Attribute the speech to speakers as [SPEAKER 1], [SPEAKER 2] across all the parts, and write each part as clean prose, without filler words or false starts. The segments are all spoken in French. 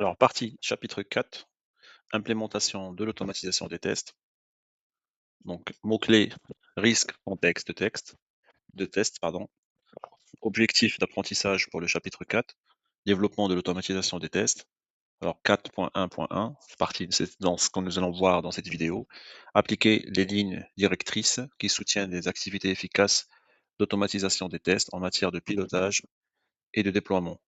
[SPEAKER 1] Alors, partie chapitre 4, implémentation de l'automatisation des tests. Donc, mots-clés, risque, contexte, de test, pardon. Objectif d'apprentissage pour le chapitre 4, développement de l'automatisation des tests. Alors, 4.1.1, c'est dans ce que nous allons voir dans cette vidéo. Appliquer les lignes directrices qui soutiennent les activités efficaces d'automatisation des tests en matière de pilotage et de déploiement.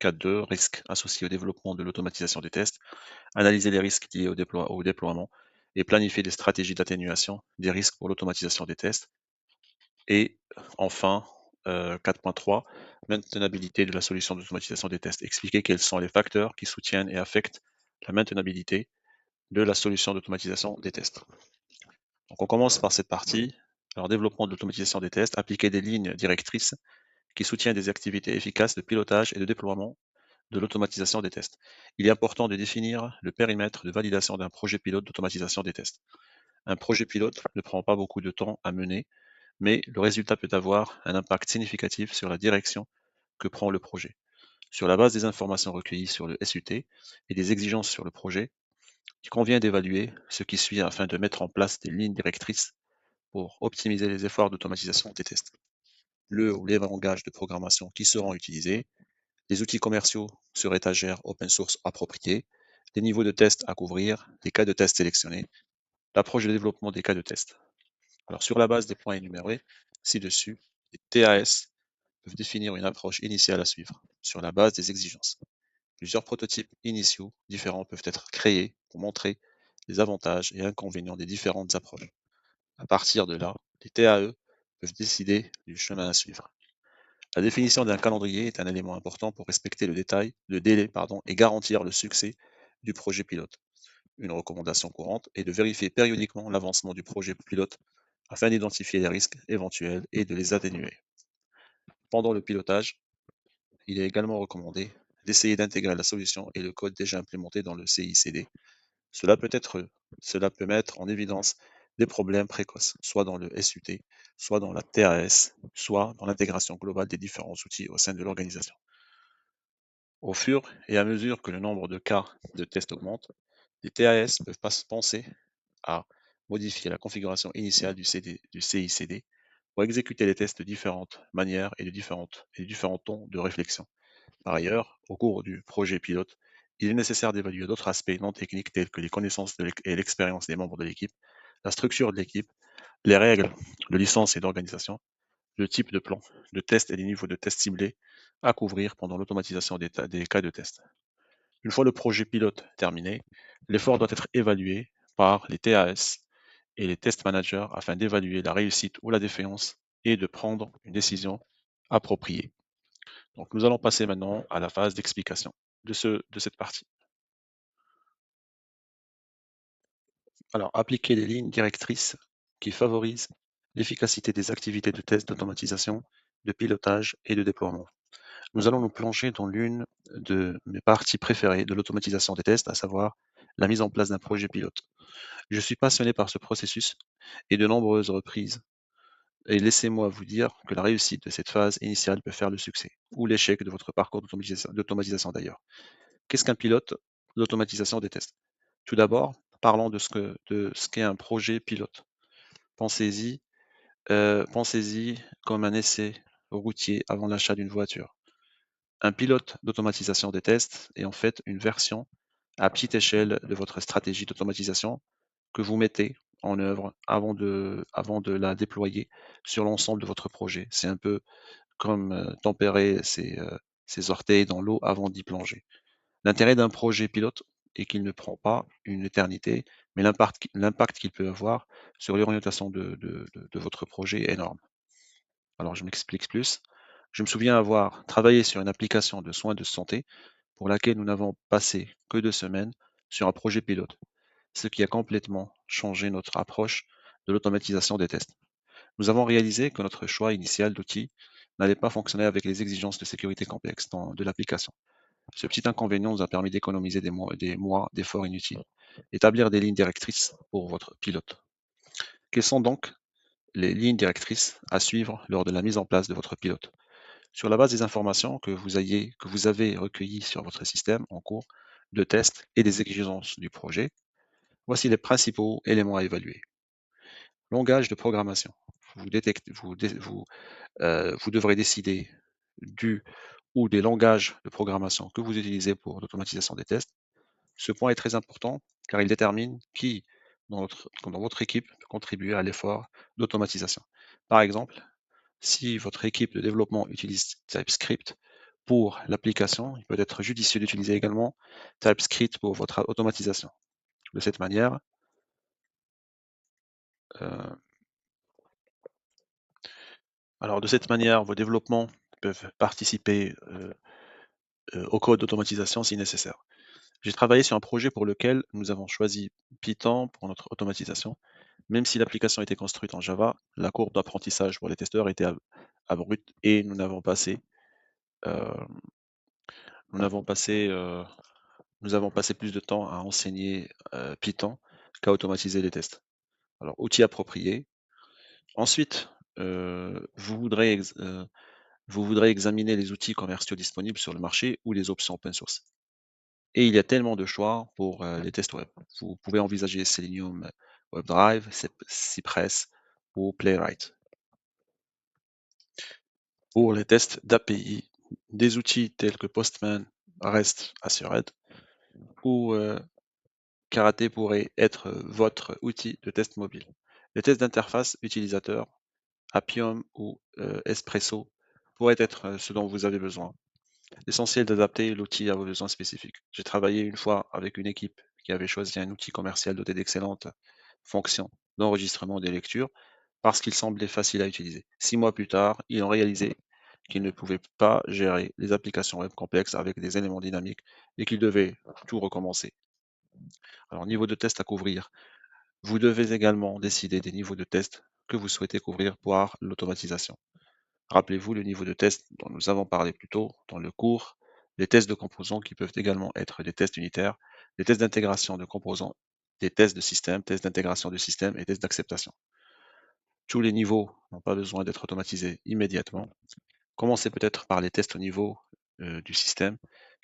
[SPEAKER 1] 4.2, risques associés au développement de l'automatisation des tests. Analyser les risques liés au déploiement et planifier des stratégies d'atténuation des risques pour l'automatisation des tests. Et enfin, 4.3, maintenabilité de la solution d'automatisation des tests. Expliquer quels sont les facteurs qui soutiennent et affectent la maintenabilité de la solution d'automatisation des tests. Donc on commence par cette partie. Alors, développement de l'automatisation des tests, appliquer des lignes directrices qui soutiennent des activités efficaces de pilotage et de déploiement de l'automatisation des tests. Il est important de définir le périmètre de validation d'un projet pilote d'automatisation des tests. Un projet pilote ne prend pas beaucoup de temps à mener, mais le résultat peut avoir un impact significatif sur la direction que prend le projet. Sur la base des informations recueillies sur le SUT et des exigences sur le projet, il convient d'évaluer ce qui suit afin de mettre en place des lignes directrices pour optimiser les efforts d'automatisation des tests. Le ou les langages de programmation qui seront utilisés, les outils commerciaux sur étagère open source appropriés, les niveaux de test à couvrir, les cas de test sélectionnés, l'approche de développement des cas de test. Alors, sur la base des points énumérés ci-dessus, les TAS peuvent définir une approche initiale à suivre sur la base des exigences. Plusieurs prototypes initiaux différents peuvent être créés pour montrer les avantages et inconvénients des différentes approches. À partir de là, les TAE peuvent décider du chemin à suivre. La définition d'un calendrier est un élément important pour respecter le délai et garantir le succès du projet pilote. Une recommandation courante est de vérifier périodiquement l'avancement du projet pilote afin d'identifier les risques éventuels et de les atténuer. Pendant le pilotage, il est également recommandé d'essayer d'intégrer la solution et le code déjà implémenté dans le CICD. Cela peut mettre en évidence des problèmes précoces, soit dans le SUT, soit dans la TAS, soit dans l'intégration globale des différents outils au sein de l'organisation. Au fur et à mesure que le nombre de cas de test augmente, les TAS peuvent penser à modifier la configuration initiale du CICD pour exécuter les tests de différentes manières et de différents tons de réflexion. Par ailleurs, au cours du projet pilote, il est nécessaire d'évaluer d'autres aspects non techniques tels que les connaissances et l'expérience des membres de l'équipe, la structure de l'équipe, les règles de licence et d'organisation, le type de plan de test et les niveaux de test ciblés à couvrir pendant l'automatisation des cas de test. Une fois le projet pilote terminé, l'effort doit être évalué par les TAS et les test managers afin d'évaluer la réussite ou la défaillance et de prendre une décision appropriée. Donc nous allons passer maintenant à la phase d'explication de cette partie. Alors, appliquer les lignes directrices qui favorisent l'efficacité des activités de test d'automatisation, de pilotage et de déploiement. Nous allons nous plonger dans l'une de mes parties préférées de l'automatisation des tests, à savoir la mise en place d'un projet pilote. Je suis passionné par ce processus et de nombreuses reprises. Et laissez-moi vous dire que la réussite de cette phase initiale peut faire le succès, ou l'échec de votre parcours d'automatisation d'ailleurs. Qu'est-ce qu'un pilote d'automatisation des tests? Tout d'abord, parlons de ce qu'est un projet pilote. Pensez-y comme un essai routier avant l'achat d'une voiture. Un pilote d'automatisation des tests est en fait une version à petite échelle de votre stratégie d'automatisation que vous mettez en œuvre avant de la déployer sur l'ensemble de votre projet. C'est un peu comme tempérer ses orteils dans l'eau avant d'y plonger. L'intérêt d'un projet pilote est qu'il ne prend pas une éternité, mais l'impact qu'il peut avoir sur l'orientation de votre projet est énorme. Alors je m'explique plus. Je me souviens avoir travaillé sur une application de soins de santé pour laquelle nous n'avons passé que 2 semaines sur un projet pilote, ce qui a complètement changé notre approche de l'automatisation des tests. Nous avons réalisé que notre choix initial d'outils n'allait pas fonctionner avec les exigences de sécurité complexes de l'application. Ce petit inconvénient nous a permis d'économiser des mois d'efforts inutiles. Établir des lignes directrices pour votre pilote. Quelles sont donc les lignes directrices à suivre lors de la mise en place de votre pilote? Sur la base des informations que vous avez recueillies sur votre système en cours de test et des exigences du projet, voici les principaux éléments à évaluer. Langage de programmation. Vous devrez décider du ou des langages de programmation que vous utilisez pour l'automatisation des tests. Ce point est très important car il détermine qui dans votre équipe peut contribuer à l'effort d'automatisation. Par exemple, si votre équipe de développement utilise TypeScript pour l'application, il peut être judicieux d'utiliser également TypeScript pour votre automatisation. De cette manière, euh, vos développements peuvent participer au code d'automatisation si nécessaire. J'ai travaillé sur un projet pour lequel nous avons choisi Python pour notre automatisation. Même si l'application était construite en Java, la courbe d'apprentissage pour les testeurs était abrupte et euh, nous avons passé plus de temps à enseigner Python qu'à automatiser les tests. Alors, outils appropriés. Ensuite, vous voudrez examiner les outils commerciaux disponibles sur le marché ou les options open source. Et il y a tellement de choix pour les tests web. Vous pouvez envisager Selenium WebDrive, Cypress ou Playwright. Pour les tests d'API, des outils tels que Postman, REST Assured ou Karate pourrait être votre outil de test mobile. Les tests d'interface utilisateur, Appium ou Espresso pourraient être ce dont vous avez besoin. L'essentiel d'adapter l'outil à vos besoins spécifiques. J'ai travaillé une fois avec une équipe qui avait choisi un outil commercial doté d'excellentes fonctions d'enregistrement des lectures parce qu'il semblait facile à utiliser. 6 mois plus tard, ils ont réalisé qu'ils ne pouvaient pas gérer les applications web complexes avec des éléments dynamiques et qu'ils devaient tout recommencer. Alors, niveau de test à couvrir. Vous devez également décider des niveaux de test que vous souhaitez couvrir pour l'automatisation. Rappelez-vous le niveau de test dont nous avons parlé plus tôt dans le cours, les tests de composants qui peuvent également être des tests unitaires, des tests d'intégration de composants, des tests de système, tests d'intégration de système et tests d'acceptation. Tous les niveaux n'ont pas besoin d'être automatisés immédiatement. Commencez peut-être par les tests au niveau du système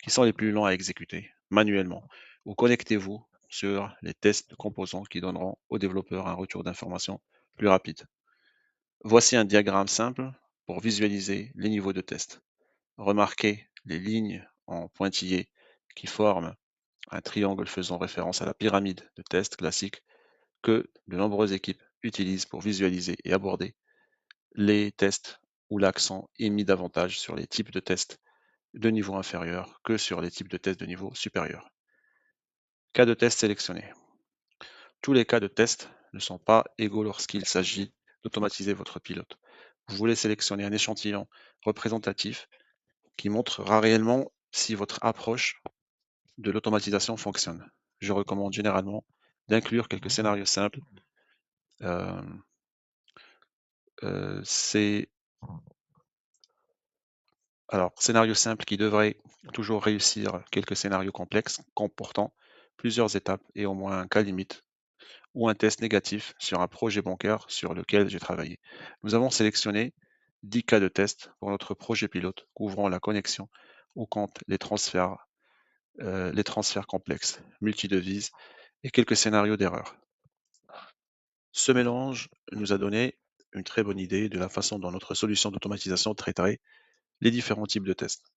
[SPEAKER 1] qui sont les plus lents à exécuter manuellement ou connectez-vous sur les tests de composants qui donneront aux développeurs un retour d'information plus rapide. Voici un diagramme simple pour visualiser les niveaux de test. Remarquez les lignes en pointillés qui forment un triangle faisant référence à la pyramide de tests classique que de nombreuses équipes utilisent pour visualiser et aborder les tests où l'accent est mis davantage sur les types de tests de niveau inférieur que sur les types de tests de niveau supérieur. Cas de test sélectionnés. Tous les cas de test ne sont pas égaux lorsqu'il s'agit d'automatiser votre pilote. Vous voulez sélectionner un échantillon représentatif qui montrera réellement si votre approche de l'automatisation fonctionne. Je recommande généralement d'inclure quelques scénarios simples. Euh, c'est scénario simple qui devrait toujours réussir quelques scénarios complexes comportant plusieurs étapes et au moins un cas limite ou un test négatif sur un projet bancaire sur lequel j'ai travaillé. Nous avons sélectionné 10 cas de test pour notre projet pilote couvrant la connexion au compte, les transferts complexes, multi-devises et quelques scénarios d'erreur. Ce mélange nous a donné une très bonne idée de la façon dont notre solution d'automatisation traiterait les différents types de tests.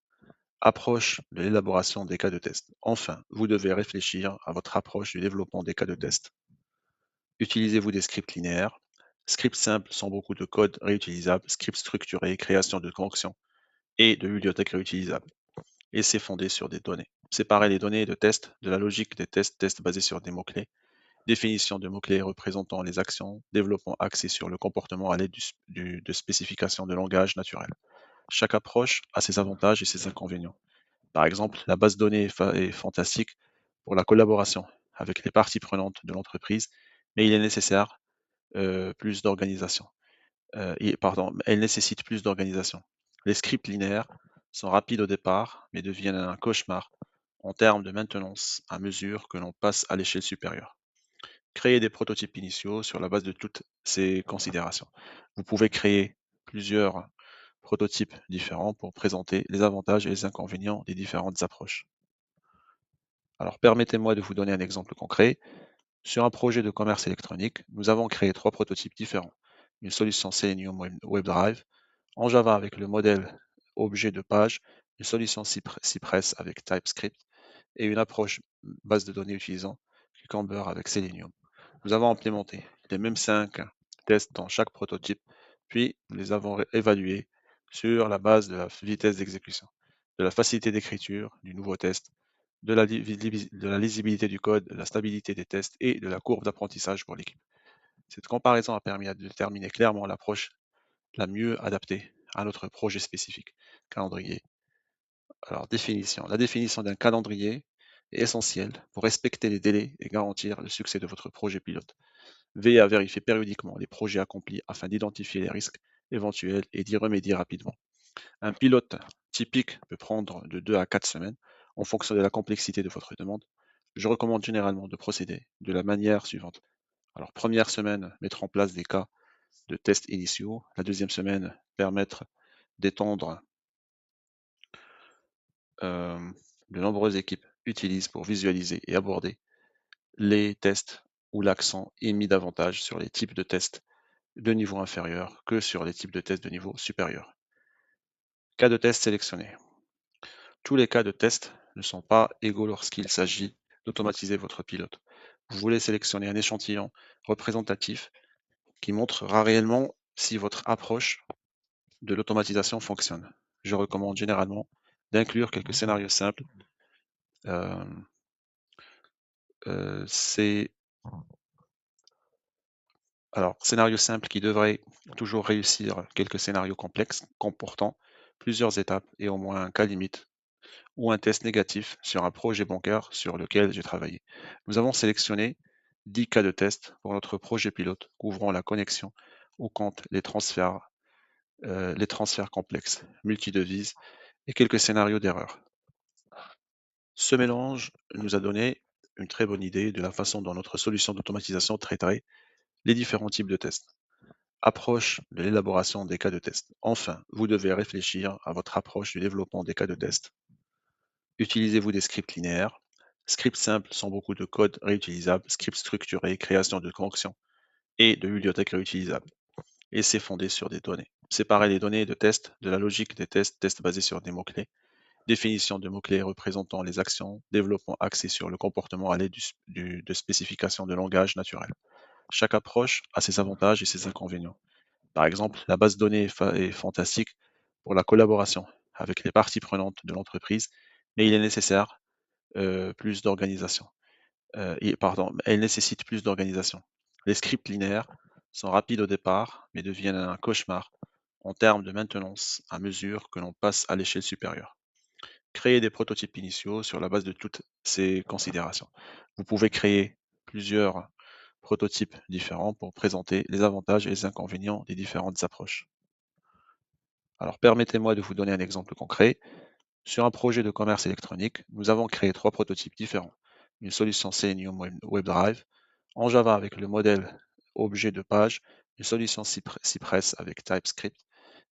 [SPEAKER 1] Approche de l'élaboration des cas de test. Enfin, vous devez réfléchir à votre approche du développement des cas de test. Utilisez-vous des scripts linéaires, scripts simples sans beaucoup de code réutilisable, scripts structurés, création de fonctions et de bibliothèques réutilisables. Et c'est fondé sur des données. Séparer les données de test de la logique des tests basés sur des mots-clés, définition de mots-clés représentant les actions, développement axé sur le comportement à l'aide de spécifications de langage naturel. Chaque approche a ses avantages et ses inconvénients. Par exemple, la base de données est fantastique pour la collaboration avec les parties prenantes de l'entreprise, mais il est nécessaire plus d'organisation. Elle nécessite plus d'organisation. Les scripts linéaires sont rapides au départ, mais deviennent un cauchemar en termes de maintenance à mesure que l'on passe à l'échelle supérieure. Créer des prototypes initiaux sur la base de toutes ces considérations. Vous pouvez créer plusieurs prototypes différents pour présenter les avantages et les inconvénients des différentes approches. Alors permettez-moi de vous donner un exemple concret. Sur un projet de commerce électronique, nous avons créé 3 prototypes différents. Une solution Selenium WebDrive en Java avec le modèle objet de page, une solution Cypress avec TypeScript et une approche base de données utilisant Cucumber avec Selenium. Nous avons implémenté les mêmes 5 tests dans chaque prototype, puis nous les avons évalués sur la base de la vitesse d'exécution, de la facilité d'écriture du nouveau test, de la lisibilité du code, de la stabilité des tests et de la courbe d'apprentissage pour l'équipe. Cette comparaison a permis de déterminer clairement l'approche la mieux adaptée à notre projet spécifique. Calendrier. Alors, définition. La définition d'un calendrier est essentielle pour respecter les délais et garantir le succès de votre projet pilote. Veillez à vérifier périodiquement les projets accomplis afin d'identifier les risques éventuels et d'y remédier rapidement. Un pilote typique peut prendre de 2 à 4 semaines en fonction de la complexité de votre demande. Je recommande généralement de procéder de la manière suivante. Alors, première semaine, mettre en place des cas de tests initiaux. La deuxième semaine, permettre d'étendre de nombreuses équipes utilisent pour visualiser et aborder les tests où l'accent est mis davantage sur les types de tests de niveau inférieur que sur les types de tests de niveau supérieur. Cas de test sélectionnés. Tous les cas de test ne sont pas égaux lorsqu'il s'agit d'automatiser votre pilote. Vous voulez sélectionner un échantillon représentatif qui montrera réellement si votre approche de l'automatisation fonctionne. Je recommande généralement d'inclure quelques scénarios simples. C'est Alors, scénario simple qui devrait toujours réussir quelques scénarios complexes comportant plusieurs étapes et au moins un cas limite ou un test négatif sur un projet bancaire sur lequel j'ai travaillé. Nous avons sélectionné 10 cas de test pour notre projet pilote couvrant la connexion au compte, les transferts complexes, multi-devises et quelques scénarios d'erreur. Ce mélange nous a donné une très bonne idée de la façon dont notre solution d'automatisation traiterait les différents types de tests. Approche de l'élaboration des cas de test. Enfin, vous devez réfléchir à votre approche du développement des cas de test. Utilisez-vous des scripts linéaires, scripts simples sans beaucoup de code réutilisable, scripts structurés, création de fonctions et de bibliothèques réutilisables. Et c'est fondé sur des données. Séparer les données de test de la logique des tests, tests basés sur des mots-clés, définition de mots-clés représentant les actions, développement axé sur le comportement à l'aide de spécifications de langage naturel. Chaque approche a ses avantages et ses inconvénients. Par exemple, la base de données est fantastique pour la collaboration avec les parties prenantes de l'entreprise, mais il est nécessaire plus d'organisation. Elle nécessite plus d'organisation. Les scripts linéaires sont rapides au départ, mais deviennent un cauchemar en termes de maintenance à mesure que l'on passe à l'échelle supérieure. Créer des prototypes initiaux sur la base de toutes ces considérations. Vous pouvez créer plusieurs prototypes différents pour présenter les avantages et les inconvénients des différentes approches. Alors permettez-moi de vous donner un exemple concret. Sur un projet de commerce électronique, nous avons créé 3 prototypes différents. Une solution Selenium WebDrive en Java avec le modèle objet de page, une solution Cypress avec TypeScript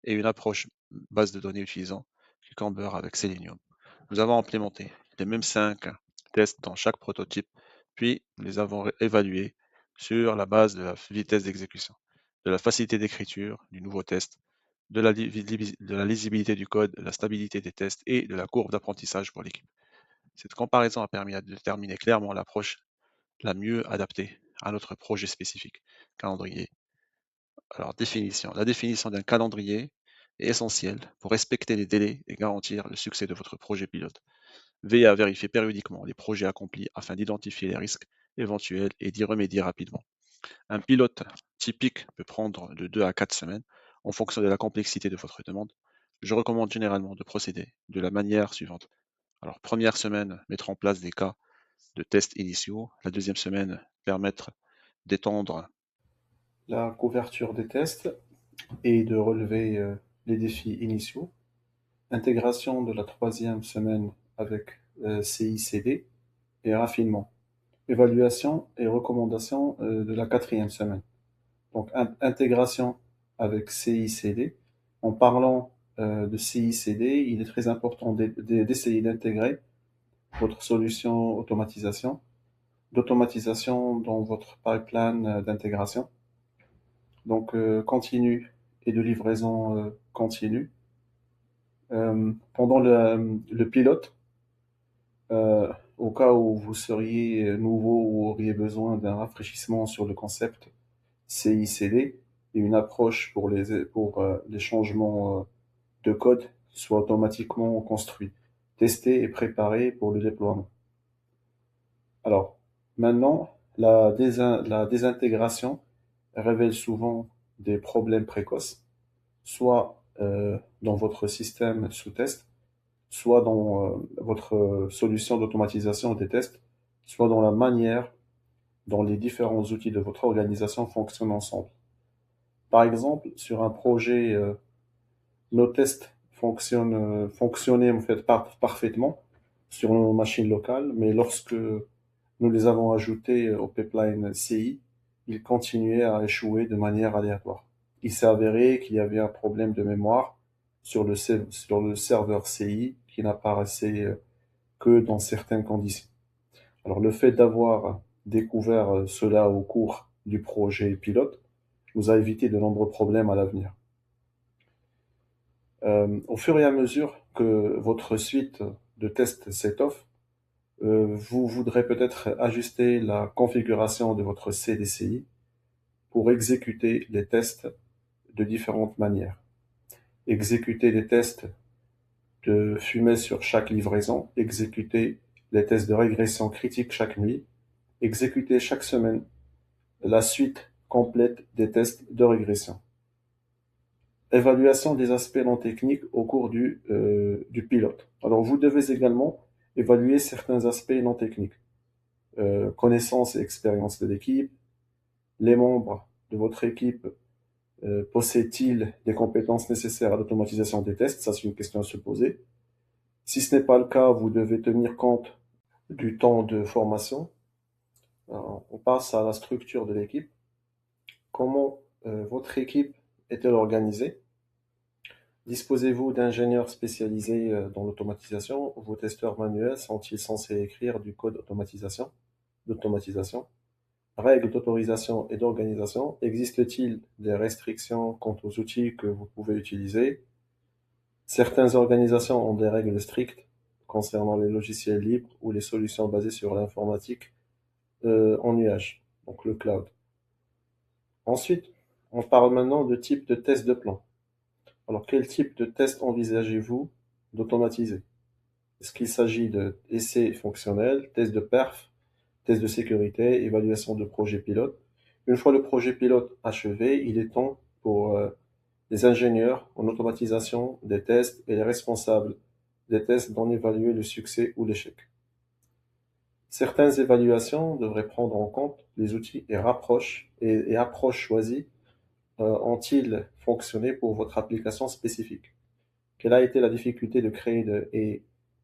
[SPEAKER 1] et une approche base de données utilisant Cucumber avec Selenium. Nous avons implémenté les mêmes 5 tests dans chaque prototype, puis nous les avons évalués sur la base de la vitesse d'exécution, de la facilité d'écriture du nouveau test, de la lisibilité du code, de la stabilité des tests et de la courbe d'apprentissage pour l'équipe. Cette comparaison a permis de déterminer clairement l'approche la mieux adaptée à notre projet spécifique. Calendrier. Alors, définition. La définition d'un calendrier est essentielle pour respecter les délais et garantir le succès de votre projet pilote. Veillez à vérifier périodiquement les projets accomplis afin d'identifier les risques éventuels et d'y remédier rapidement. Un pilote typique peut prendre de 2 à 4 semaines en fonction de la complexité de votre demande. Je recommande généralement de procéder de la manière suivante. Alors, première semaine, mettre en place des cas de tests initiaux. La deuxième semaine, permettre d'étendre
[SPEAKER 2] La couverture des tests et de relever les défis initiaux. Intégration de la troisième semaine avec CICD et raffinement. Évaluation et recommandation de la quatrième semaine. Donc, intégration avec CICD en parlant de CI/CD, il est très important d'essayer d'intégrer votre solution d'automatisation dans votre pipeline d'intégration, donc continue et de livraison continue. Pendant le pilote, au cas où vous seriez nouveau ou auriez besoin d'un rafraîchissement sur le concept CI/CD et une approche pour les changements de code soit automatiquement construit, testé et préparé pour le déploiement. Alors, maintenant, la désintégration révèle souvent des problèmes précoces, soit dans votre système sous test, soit dans votre solution d'automatisation des tests, soit dans la manière dont les différents outils de votre organisation fonctionnent ensemble. Par exemple, sur un projet, nos tests fonctionnaient en fait parfaitement sur nos machines locales, mais lorsque nous les avons ajoutés au pipeline CI, ils continuaient à échouer de manière aléatoire. Il s'est avéré qu'il y avait un problème de mémoire sur le serveur CI qui n'apparaissait que dans certaines conditions. Alors le fait d'avoir découvert cela au cours du projet pilote nous a évité de nombreux problèmes à l'avenir. Au fur et à mesure que votre suite de tests s'étoffe, vous voudrez peut-être ajuster la configuration de votre CDCI pour exécuter les tests de différentes manières. Exécuter des tests de fumée sur chaque livraison, exécuter les tests de régression critique chaque nuit, exécuter chaque semaine la suite complète des tests de régression. Évaluation des aspects non techniques au cours du pilote. Alors, vous devez également évaluer certains aspects non techniques. Connaissance et expérience de l'équipe, les membres de votre équipe possèdent-ils des compétences nécessaires à l'automatisation des tests? Ça, c'est une question à se poser. Si ce n'est pas le cas, vous devez tenir compte du temps de formation. Alors, on passe à la structure de l'équipe. Comment votre équipe est-elle organisée? Disposez-vous d'ingénieurs spécialisés dans l'automatisation? Vos testeurs manuels sont-ils censés écrire du code d'automatisation? Règles d'autorisation et d'organisation. Existe-t-il des restrictions quant aux outils que vous pouvez utiliser? Certaines organisations ont des règles strictes concernant les logiciels libres ou les solutions basées sur l'informatique en nuage, donc le cloud. Ensuite, on parle maintenant de type de test de plan. Alors, quel type de test envisagez-vous d'automatiser? Est-ce qu'il s'agit d'essais fonctionnels, tests de perf, tests de sécurité, évaluation de projet pilote? Une fois le projet pilote achevé, il est temps pour les ingénieurs en automatisation des tests et les responsables des tests d'en évaluer le succès ou l'échec. Certaines évaluations devraient prendre en compte les outils et approches choisis ont-ils fonctionné pour votre application spécifique? Quelle a été la difficulté de créer et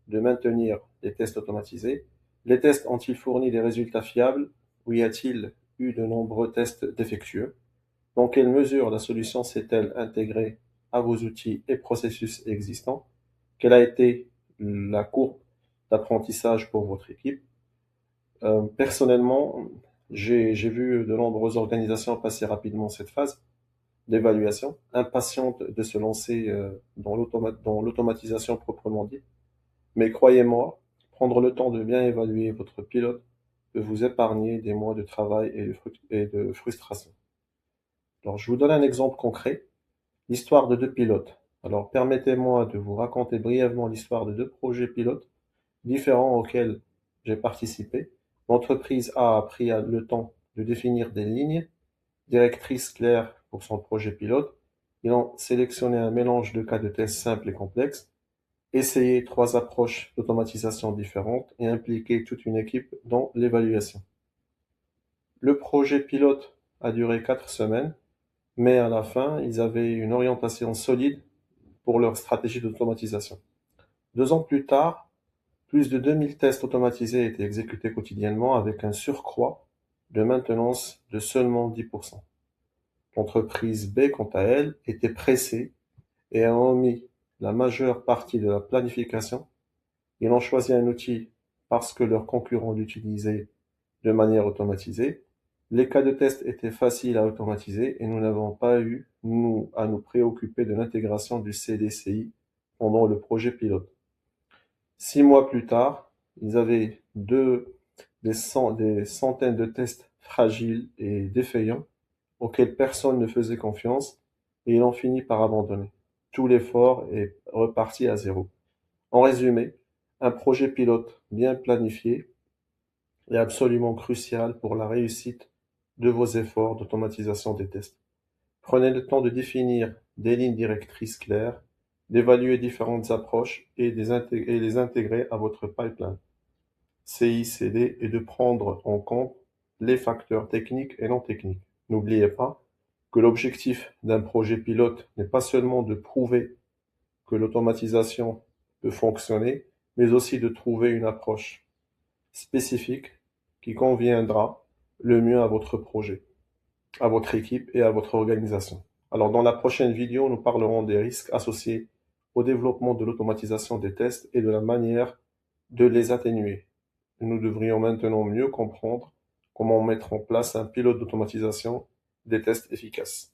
[SPEAKER 2] de maintenir des tests automatisés? Les tests ont-ils fourni des résultats fiables ou y a-t-il eu de nombreux tests défectueux? Dans quelle mesure la solution s'est-elle intégrée à vos outils et processus existants? Quelle a été la courbe d'apprentissage pour votre équipe? Personnellement, j'ai vu de nombreuses organisations passer rapidement cette phase d'évaluation, impatiente de se lancer dans l'automatisation proprement dit. Mais croyez-moi, prendre le temps de bien évaluer votre pilote peut vous épargner des mois de travail et de frustration. Alors, je vous donne un exemple concret, l'histoire de deux pilotes. Alors, permettez-moi de vous raconter brièvement l'histoire de deux projets pilotes différents auxquels j'ai participé. L'entreprise A pris le temps de définir des lignes directrices claires pour son projet pilote. Ils ont sélectionné un mélange de cas de tests simples et complexes, essayé trois approches d'automatisation différentes et impliqué toute une équipe dans l'évaluation. Le projet pilote a duré 4 semaines, mais à la fin, ils avaient une orientation solide pour leur stratégie d'automatisation. 2 ans plus tard, plus de 2000 tests automatisés étaient exécutés quotidiennement avec un surcroît de maintenance de seulement 10%. L'entreprise B, quant à elle, était pressée et a omis la majeure partie de la planification. Ils ont choisi un outil parce que leurs concurrents l'utilisaient de manière automatisée. Les cas de test étaient faciles à automatiser et nous n'avons pas eu, à nous préoccuper de l'intégration du CDCI pendant le projet pilote. 6 mois plus tard, ils avaient des centaines de tests fragiles et défaillants auxquels personne ne faisait confiance et ils ont fini par abandonner. Tout l'effort est reparti à zéro. En résumé, un projet pilote bien planifié est absolument crucial pour la réussite de vos efforts d'automatisation des tests. Prenez le temps de définir des lignes directrices claires, d'évaluer différentes approches et les intégrer à votre pipeline CI/CD et de prendre en compte les facteurs techniques et non techniques. N'oubliez pas que l'objectif d'un projet pilote n'est pas seulement de prouver que l'automatisation peut fonctionner, mais aussi de trouver une approche spécifique qui conviendra le mieux à votre projet, à votre équipe et à votre organisation. Alors, dans la prochaine vidéo, nous parlerons des risques associés au développement de l'automatisation des tests et de la manière de les atténuer. Nous devrions maintenant mieux comprendre comment mettre en place un pilote d'automatisation des tests efficaces.